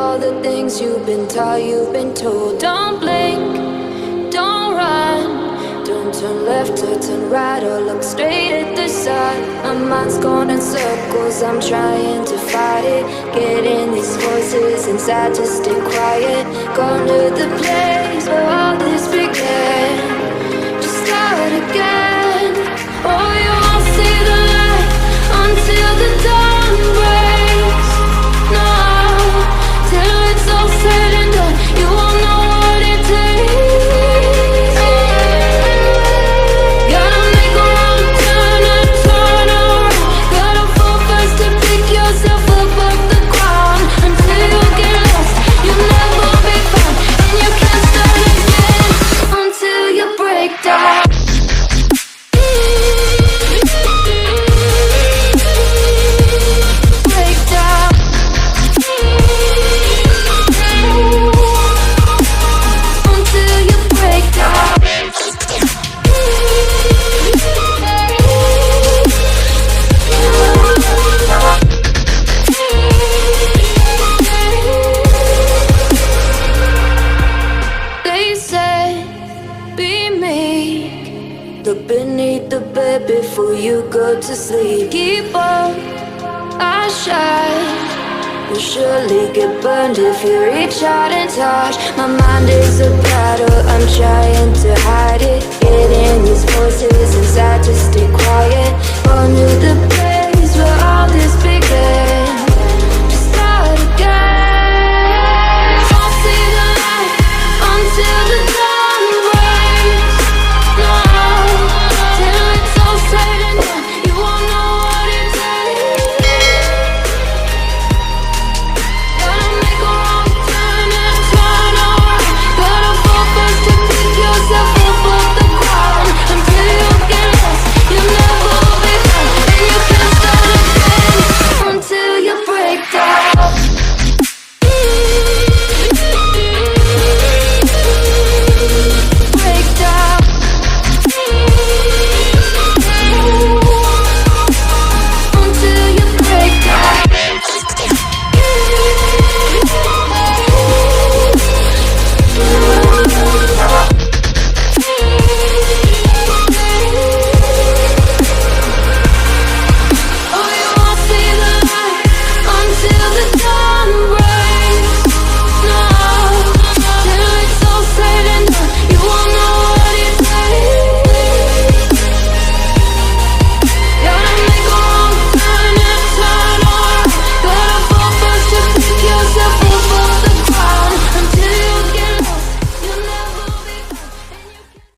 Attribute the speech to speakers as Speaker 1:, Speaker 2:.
Speaker 1: all the things you've been taught, you've been told. Don't blink, don't run, don't turn left or turn right or look straight at the sun. My mind's going in circles, I'm trying to fight it. Getting these voices inside to stay quiet. Going to the place where all this began. Just start again. Oh, you won't see the light until the dawn breaks. No, till it's all said and done, you won't know what it takes. Gotta make a wrong turn and turn around. Gotta fall fast to pick yourself up off the ground. Until you get lost, you'll never be found, and you can't start again until you break down. Look beneath the bed before you go to sleep. Keep on, I shine. You'll surely get burned if you reach out and touch. My mind is a battle, I'm trying to hide it. Getting these voices inside to stay quiet. On to the place where all this began.